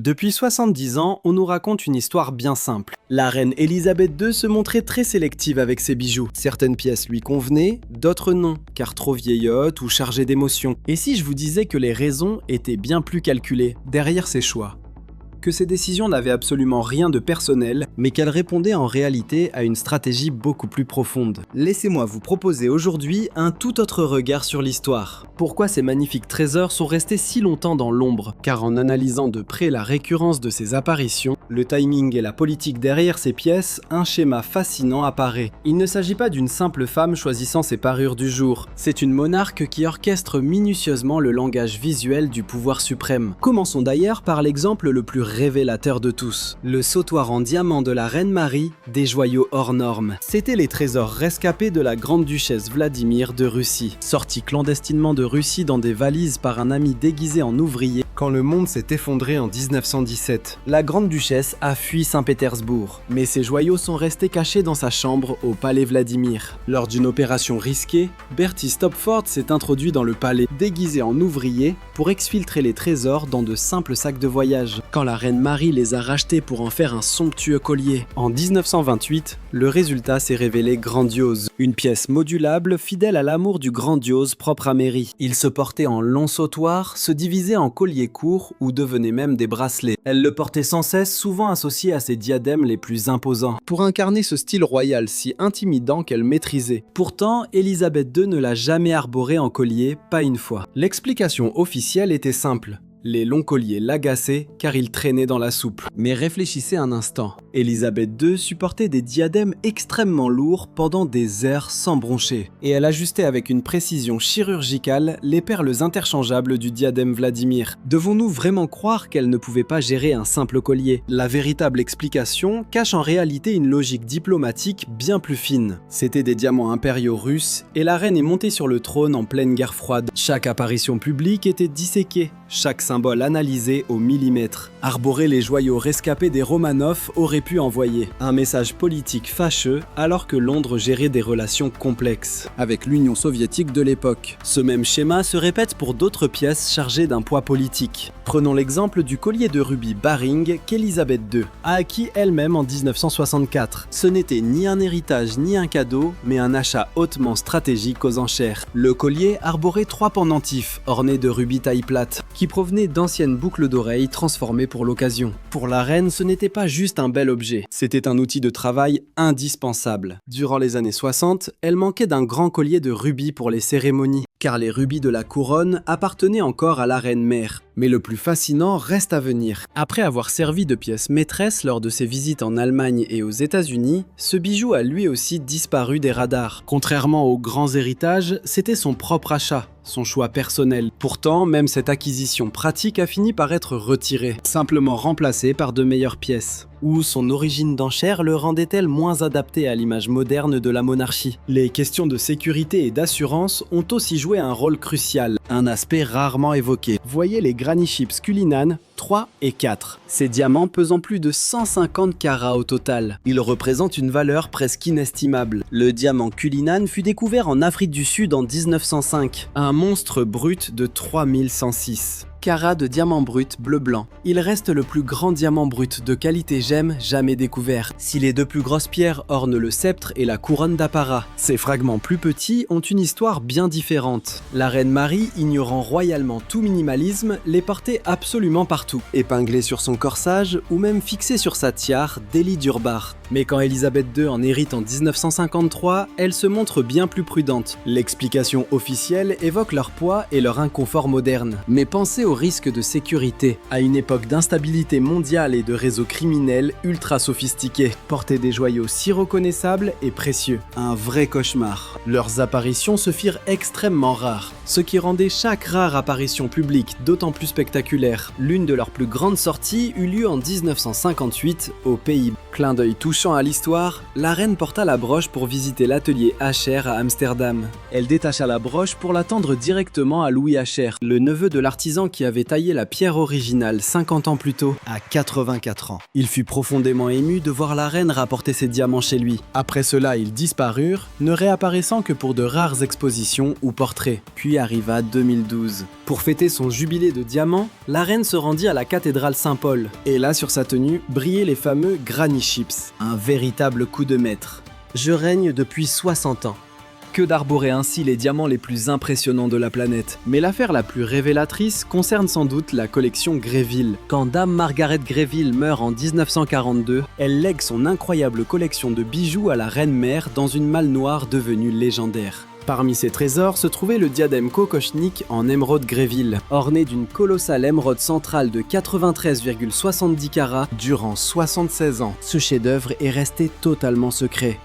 Depuis 70 ans, on nous raconte une histoire bien simple. La reine Elisabeth II se montrait très sélective avec ses bijoux. Certaines pièces lui convenaient, d'autres non, car trop vieillottes ou chargées d'émotions. Et si je vous disais que les raisons étaient bien plus calculées derrière ses choix ? Que ces décisions n'avaient absolument rien de personnel, mais qu'elles répondaient en réalité à une stratégie beaucoup plus profonde. Laissez-moi vous proposer aujourd'hui un tout autre regard sur l'histoire. Pourquoi ces magnifiques trésors sont restés si longtemps dans l'ombre? Car en analysant de près la récurrence de ces apparitions, le timing et la politique derrière ces pièces, un schéma fascinant apparaît. Il ne s'agit pas d'une simple femme choisissant ses parures du jour, c'est une monarque qui orchestre minutieusement le langage visuel du pouvoir suprême. Commençons d'ailleurs par l'exemple le plus révélateur de tous, le sautoir en diamant de la reine Marie, des joyaux hors normes. C'étaient les trésors rescapés de la grande duchesse Vladimir de Russie, sortis clandestinement de Russie dans des valises par un ami déguisé en ouvrier quand le monde s'est effondré en 1917. La grande duchesse a fui Saint-Pétersbourg, mais ses joyaux sont restés cachés dans sa chambre au palais Vladimir. Lors d'une opération risquée, Bertie Stopford s'est introduit dans le palais déguisé en ouvrier pour exfiltrer les trésors dans de simples sacs de voyage. Quand la reine Marie les a rachetés pour en faire un somptueux collier. En 1928, le résultat s'est révélé grandiose. Une pièce modulable, fidèle à l'amour du grandiose propre à Mary. Il se portait en long sautoir, se divisait en colliers courts ou devenait même des bracelets. Elle le portait sans cesse, souvent associé à ses diadèmes les plus imposants, pour incarner ce style royal si intimidant qu'elle maîtrisait. Pourtant, Elisabeth II ne l'a jamais arboré en collier, pas une fois. L'explication officielle était simple. Les longs colliers l'agaçaient car il traînait dans la soupe. Mais réfléchissez un instant. Elisabeth II supportait des diadèmes extrêmement lourds pendant des heures sans broncher. Et elle ajustait avec une précision chirurgicale les perles interchangeables du diadème Vladimir. Devons-nous vraiment croire qu'elle ne pouvait pas gérer un simple collier? La véritable explication cache en réalité une logique diplomatique bien plus fine. C'étaient des diamants impériaux russes et la reine est montée sur le trône en pleine guerre froide. Chaque apparition publique était disséquée. Chaque symbole analysé au millimètre. Arborer les joyaux rescapés des Romanov aurait pu envoyer un message politique fâcheux alors que Londres gérait des relations complexes avec l'Union soviétique de l'époque. Ce même schéma se répète pour d'autres pièces chargées d'un poids politique. Prenons l'exemple du collier de rubis Baring qu'Elisabeth II a acquis elle-même en 1964. Ce n'était ni un héritage ni un cadeau, mais un achat hautement stratégique aux enchères. Le collier arborait 3 pendentifs ornés de rubis taille plate, qui provenaient d'anciennes boucles d'oreilles transformées pour l'occasion. Pour la reine, ce n'était pas juste un bel objet, c'était un outil de travail indispensable. Durant les années 60, elle manquait d'un grand collier de rubis pour les cérémonies, car les rubis de la couronne appartenaient encore à la reine-mère. Mais le plus fascinant reste à venir. Après avoir servi de pièce maîtresse lors de ses visites en Allemagne et aux États-Unis, ce bijou a lui aussi disparu des radars. Contrairement aux grands héritages, c'était son propre achat, son choix personnel. Pourtant, même cette acquisition pratique a fini par être retirée, simplement remplacée par de meilleures pièces. Ou son origine d'enchère le rendait-elle moins adapté à l'image moderne de la monarchie? Les questions de sécurité et d'assurance ont aussi joué un rôle crucial, un aspect rarement évoqué. Voyez les Granny Chips Cullinan 3 et 4. Ces diamants pesant plus de 150 carats au total. Ils représentent une valeur presque inestimable. Le diamant Cullinan fut découvert en Afrique du Sud en 1905, un monstre brut de 3106. Carats de diamant brut bleu-blanc. Il reste le plus grand diamant brut de qualité gemme jamais découvert. Si les deux plus grosses pierres ornent le sceptre et la couronne d'apparat, ces fragments plus petits ont une histoire bien différente. La reine Marie, ignorant royalement tout minimalisme, les portait absolument partout, épinglés sur son corsage ou même fixés sur sa tiare d'Élie Durbar. Mais quand Elisabeth II en hérite en 1953, elle se montre bien plus prudente. L'explication officielle évoque leur poids et leur inconfort moderne. Mais pensez au risque de sécurité. À une époque d'instabilité mondiale et de réseaux criminels ultra sophistiqués, porter des joyaux si reconnaissables et précieux. Un vrai cauchemar. Leurs apparitions se firent extrêmement rares, ce qui rendait chaque rare apparition publique d'autant plus spectaculaire. L'une de leurs plus grandes sorties eut lieu en 1958 aux Pays-Bas. Clin d'œil touchant à l'histoire, la reine porta la broche pour visiter l'atelier Acher à Amsterdam. Elle détacha la broche pour la tendre directement à Louis Acher, le neveu de l'artisan qui avait taillé la pierre originale 50 ans plus tôt, à 84 ans. Il fut profondément ému de voir la reine rapporter ses diamants chez lui. Après cela, ils disparurent, ne réapparaissant que pour de rares expositions ou portraits. Puis arriva 2012. Pour fêter son jubilé de diamants, la reine se rendit à la cathédrale Saint-Paul. Et là, sur sa tenue, brillaient les fameux Granny Chips. Un véritable coup de maître. Je règne depuis 60 ans. Que d'arborer ainsi les diamants les plus impressionnants de la planète. Mais l'affaire la plus révélatrice concerne sans doute la collection Greville. Quand Dame Margaret Greville meurt en 1942, elle lègue son incroyable collection de bijoux à la reine-mère dans une malle noire devenue légendaire. Parmi ces trésors se trouvait le diadème Kokochnik en émeraude Greville, orné d'une colossale émeraude centrale de 93,70 carats durant 76 ans. Ce chef-d'œuvre est resté totalement secret.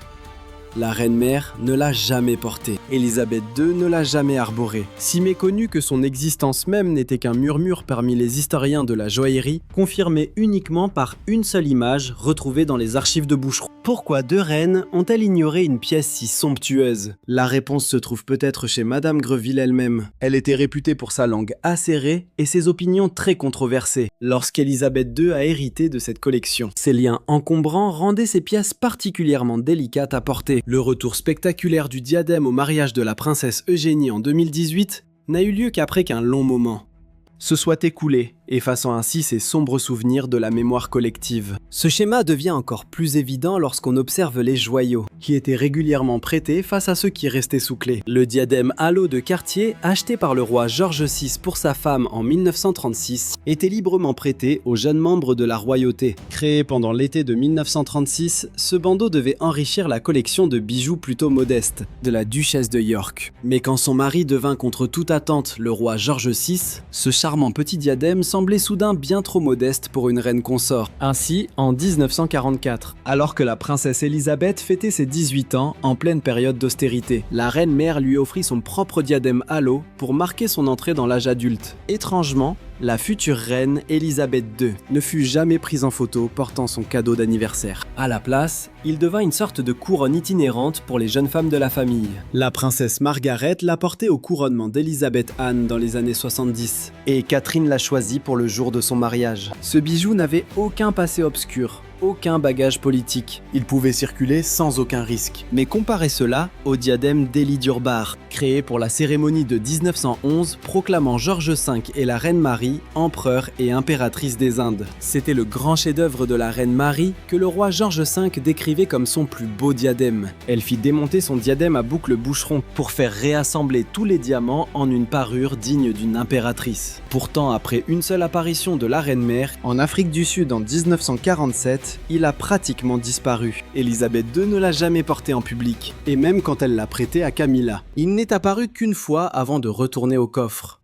La reine-mère ne l'a jamais porté. Élisabeth II ne l'a jamais arboré. Si méconnue que son existence même n'était qu'un murmure parmi les historiens de la joaillerie, confirmé uniquement par une seule image retrouvée dans les archives de Boucheron. Pourquoi deux reines ont-elles ignoré une pièce si somptueuse? La réponse se trouve peut-être chez Madame Greville elle-même. Elle était réputée pour sa langue acérée et ses opinions très controversées lorsqu'Élisabeth II a hérité de cette collection. Ces liens encombrants rendaient ces pièces particulièrement délicates à porter. Le retour spectaculaire du diadème au mariage de la princesse Eugénie en 2018 n'a eu lieu qu'après qu'un long moment se soit écoulé, effaçant ainsi ces sombres souvenirs de la mémoire collective. Ce schéma devient encore plus évident lorsqu'on observe les joyaux, qui étaient régulièrement prêtés face à ceux qui restaient sous clé. Le diadème halo de Cartier, acheté par le roi George VI pour sa femme en 1936, était librement prêté aux jeunes membres de la royauté. Créé pendant l'été de 1936, ce bandeau devait enrichir la collection de bijoux plutôt modestes de la duchesse de York. Mais quand son mari devint contre toute attente le roi George VI, ce charmant petit diadème semblait soudain bien trop modeste pour une reine consort. Ainsi, en 1944, alors que la princesse Elisabeth fêtait ses 18 ans en pleine période d'austérité, la reine-mère lui offrit son propre diadème halo pour marquer son entrée dans l'âge adulte. Étrangement, la future reine Elisabeth II ne fut jamais prise en photo portant son cadeau d'anniversaire. À la place, il devint une sorte de couronne itinérante pour les jeunes femmes de la famille. La princesse Margaret l'a porté au couronnement d'Elisabeth Anne dans les années 70, et Catherine l'a choisi pour le jour de son mariage. Ce bijou n'avait aucun passé obscur, aucun bagage politique. Il pouvait circuler sans aucun risque. Mais comparez cela au diadème d'Élie d'Urbar, créé pour la cérémonie de 1911 proclamant George V et la reine Marie empereur et impératrice des Indes. C'était le grand chef-d'œuvre de la reine Marie que le roi George V décrivait comme son plus beau diadème. Elle fit démonter son diadème à boucle Boucheron pour faire réassembler tous les diamants en une parure digne d'une impératrice. Pourtant, après une seule apparition de la reine-mère, en Afrique du Sud en 1947, il a pratiquement disparu. Élisabeth II ne l'a jamais porté en public, et même quand elle l'a prêté à Camilla. Il n'est apparu qu'une fois avant de retourner au coffre.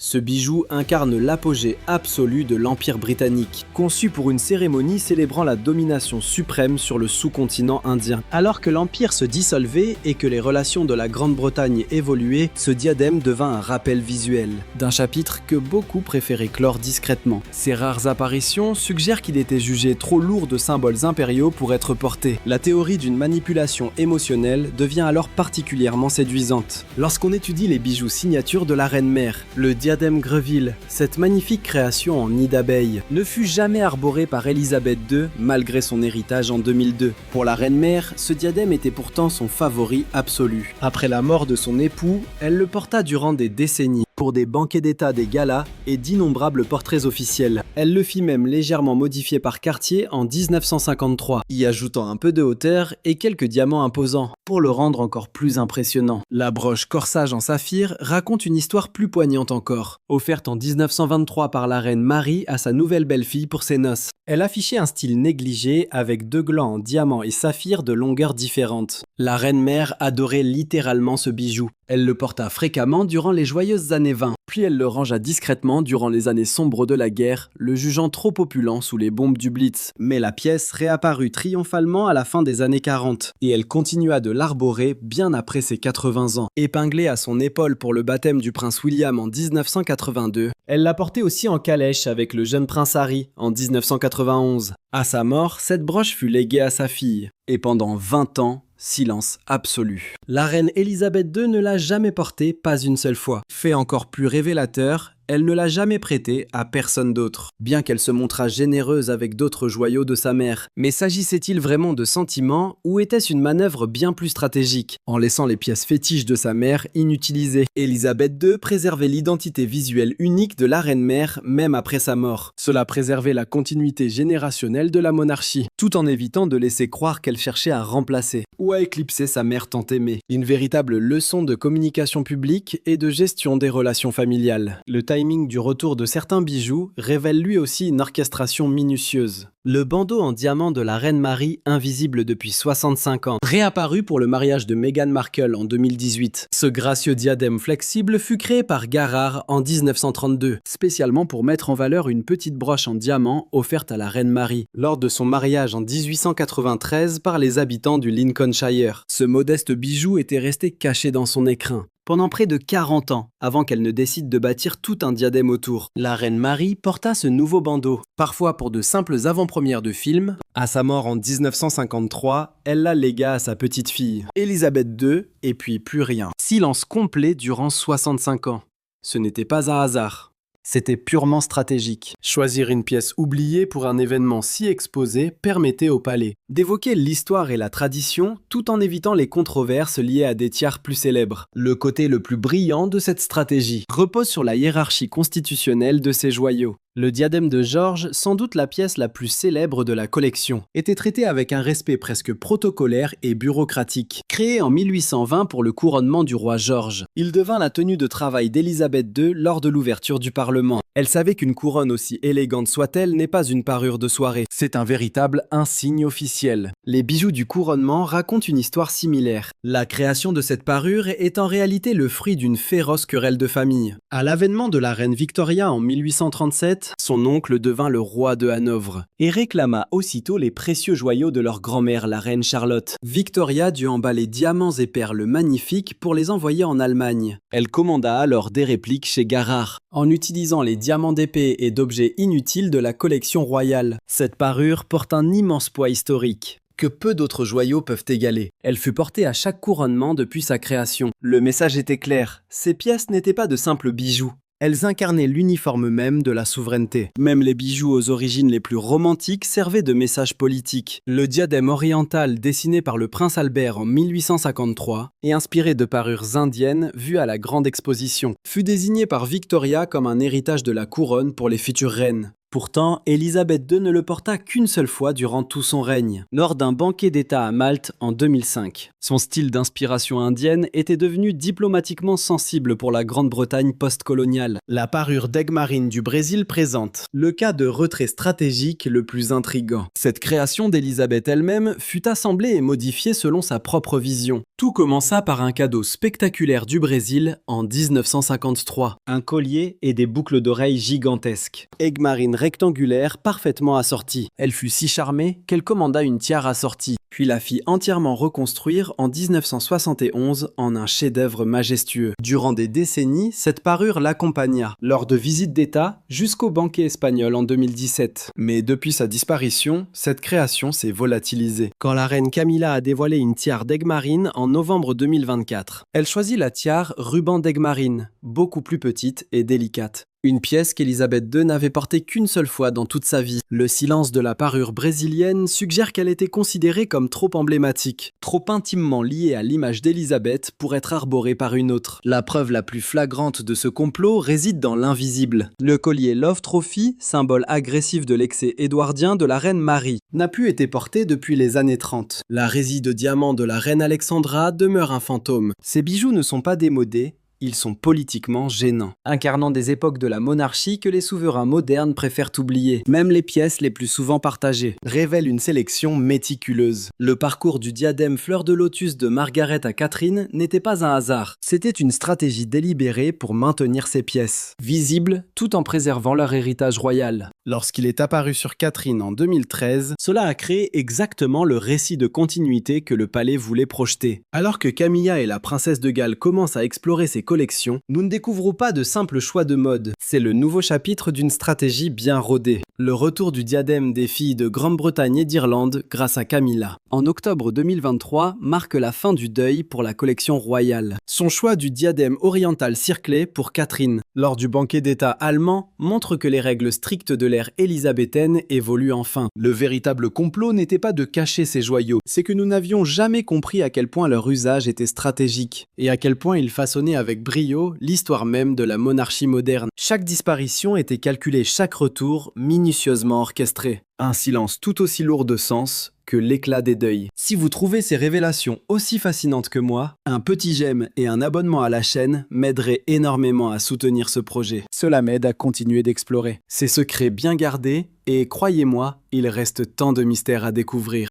Ce bijou incarne l'apogée absolue de l'Empire britannique, conçu pour une cérémonie célébrant la domination suprême sur le sous-continent indien. Alors que l'Empire se dissolvait et que les relations de la Grande-Bretagne évoluaient, ce diadème devint un rappel visuel d'un chapitre que beaucoup préféraient clore discrètement. Ces rares apparitions suggèrent qu'il était jugé trop lourd de symboles impériaux pour être porté. La théorie d'une manipulation émotionnelle devient alors particulièrement séduisante. Lorsqu'on étudie les bijoux signatures de la reine-mère, le diadème Greville, cette magnifique création en nid d'abeille, ne fut jamais arboré par Élisabeth II malgré son héritage en 2002. Pour la reine-mère, ce diadème était pourtant son favori absolu. Après la mort de son époux, elle le porta durant des décennies, pour des banquets d'état, des galas et d'innombrables portraits officiels. Elle le fit même légèrement modifier par Cartier en 1953, y ajoutant un peu de hauteur et quelques diamants imposants, pour le rendre encore plus impressionnant. La broche corsage en saphir raconte une histoire plus poignante encore. Offerte en 1923 par la reine Marie à sa nouvelle belle-fille pour ses noces. Elle affichait un style négligé avec deux glands en diamant et saphir de longueurs différentes. La reine-mère adorait littéralement ce bijou. Elle le porta fréquemment durant les joyeuses années 20, puis elle le rangea discrètement durant les années sombres de la guerre, le jugeant trop opulent sous les bombes du Blitz. Mais la pièce réapparut triomphalement à la fin des années 40, et elle continua de l'arborer bien après ses 80 ans. Épinglée à son épaule pour le baptême du prince William en 1982, Elle l'a portée aussi en calèche avec le jeune prince Harry en 1991. À sa mort, cette broche fut léguée à sa fille. Et pendant 20 ans, silence absolu. La reine Elisabeth II ne l'a jamais portée, pas une seule fois. Fait encore plus révélateur, elle ne l'a jamais prêtée à personne d'autre, bien qu'elle se montra généreuse avec d'autres joyaux de sa mère. Mais s'agissait-il vraiment de sentiments ou était-ce une manœuvre bien plus stratégique, en laissant les pièces fétiches de sa mère inutilisées? Elisabeth II préservait l'identité visuelle unique de la reine-mère même après sa mort. Cela préservait la continuité générationnelle de la monarchie, tout en évitant de laisser croire qu'elle cherchait à remplacer ou à éclipser sa mère tant aimée. Une véritable leçon de communication publique et de gestion des relations familiales. Le timing du retour de certains bijoux révèle lui aussi une orchestration minutieuse. Le bandeau en diamant de la reine Marie, invisible depuis 65 ans, réapparu pour le mariage de Meghan Markle en 2018. Ce gracieux diadème flexible fut créé par Garrard en 1932, spécialement pour mettre en valeur une petite broche en diamant offerte à la reine Marie, lors de son mariage en 1893 par les habitants du Lincolnshire. Ce modeste bijou était resté caché dans son écrin pendant près de 40 ans, avant qu'elle ne décide de bâtir tout un diadème autour. La reine Marie porta ce nouveau bandeau, parfois pour de simples avant-premières de films. À sa mort en 1953, elle la légua à sa petite fille, Elisabeth II, et puis plus rien. Silence complet durant 65 ans. Ce n'était pas un hasard. C'était purement stratégique. Choisir une pièce oubliée pour un événement si exposé permettait au palais d'évoquer l'histoire et la tradition tout en évitant les controverses liées à des tiers plus célèbres. Le côté le plus brillant de cette stratégie repose sur la hiérarchie constitutionnelle de ces joyaux. Le diadème de George, sans doute la pièce la plus célèbre de la collection, était traité avec un respect presque protocolaire et bureaucratique. Créé en 1820 pour le couronnement du roi George, il devint la tenue de travail d'Élisabeth II lors de l'ouverture du Parlement. Elle savait qu'une couronne aussi élégante soit-elle n'est pas une parure de soirée, c'est un véritable insigne officiel. Les bijoux du couronnement racontent une histoire similaire. La création de cette parure est en réalité le fruit d'une féroce querelle de famille. À l'avènement de la reine Victoria en 1837, son oncle devint le roi de Hanovre et réclama aussitôt les précieux joyaux de leur grand-mère, la reine Charlotte. Victoria dut emballer diamants et perles magnifiques pour les envoyer en Allemagne. Elle commanda alors des répliques chez Garrard, en utilisant les diamants d'épée et d'objets inutiles de la collection royale. Cette parure porte un immense poids historique que peu d'autres joyaux peuvent égaler. Elle fut portée à chaque couronnement depuis sa création. Le message était clair, ces pièces n'étaient pas de simples bijoux. Elles incarnaient l'uniforme même de la souveraineté. Même les bijoux aux origines les plus romantiques servaient de message politique. Le diadème oriental dessiné par le prince Albert en 1853 et inspiré de parures indiennes vues à la grande exposition, fut désigné par Victoria comme un héritage de la couronne pour les futures reines. Pourtant, Elisabeth II ne le porta qu'une seule fois durant tout son règne, lors d'un banquet d'État à Malte en 2005. Son style d'inspiration indienne était devenu diplomatiquement sensible pour la Grande-Bretagne post-coloniale. La parure d'aigle marine du Brésil présente le cas de retrait stratégique le plus intrigant. Cette création d'Elisabeth elle-même fut assemblée et modifiée selon sa propre vision. Tout commença par un cadeau spectaculaire du Brésil en 1953. Un collier et des boucles d'oreilles gigantesques. Aigle marine rectangulaire parfaitement assortie. Elle fut si charmée qu'elle commanda une tiare assortie, puis la fit entièrement reconstruire en 1971 en un chef-d'œuvre majestueux. Durant des décennies, cette parure l'accompagna, lors de visites d'État jusqu'au banquet espagnol en 2017. Mais depuis sa disparition, cette création s'est volatilisée. Quand la reine Camilla a dévoilé une tiare d'aigle marine en novembre 2024, elle choisit la tiare ruban d'aigle marine, beaucoup plus petite et délicate. Une pièce qu'Elisabeth II n'avait portée qu'une seule fois dans toute sa vie. Le silence de la parure brésilienne suggère qu'elle était considérée comme trop emblématique, trop intimement liée à l'image d'Elisabeth pour être arborée par une autre. La preuve la plus flagrante de ce complot réside dans l'invisible. Le collier Love Trophy, symbole agressif de l'excès édouardien de la reine Marie, n'a plus été porté depuis les années 30. La résille de diamants de la reine Alexandra demeure un fantôme. Ces bijoux ne sont pas démodés, ils sont politiquement gênants, incarnant des époques de la monarchie que les souverains modernes préfèrent oublier. Même les pièces les plus souvent partagées révèlent une sélection méticuleuse. Le parcours du diadème fleur de lotus de Margaret à Catherine n'était pas un hasard. C'était une stratégie délibérée pour maintenir ces pièces, visibles tout en préservant leur héritage royal. Lorsqu'il est apparu sur Catherine en 2013, cela a créé exactement le récit de continuité que le palais voulait projeter. Alors que Camilla et la princesse de Galles commencent à explorer ses collections, nous ne découvrons pas de simples choix de mode. C'est le nouveau chapitre d'une stratégie bien rodée. Le retour du diadème des filles de Grande-Bretagne et d'Irlande grâce à Camilla. En octobre 2023 marque la fin du deuil pour la collection royale. Son choix du diadème oriental circlé pour Catherine, lors du banquet d'État allemand, montre que les règles strictes de l'ère élisabéthaine évoluent enfin. Le véritable complot n'était pas de cacher ces joyaux, c'est que nous n'avions jamais compris à quel point leur usage était stratégique, et à quel point ils façonnaient avec brio l'histoire même de la monarchie moderne. Chaque disparition était calculée, chaque retour minutieusement orchestré. Un silence tout aussi lourd de sens que l'éclat des deuils. Si vous trouvez ces révélations aussi fascinantes que moi, un petit j'aime et un abonnement à la chaîne m'aideraient énormément à soutenir ce projet. Cela m'aide à continuer d'explorer. Ces secrets bien gardés et croyez-moi, il reste tant de mystères à découvrir.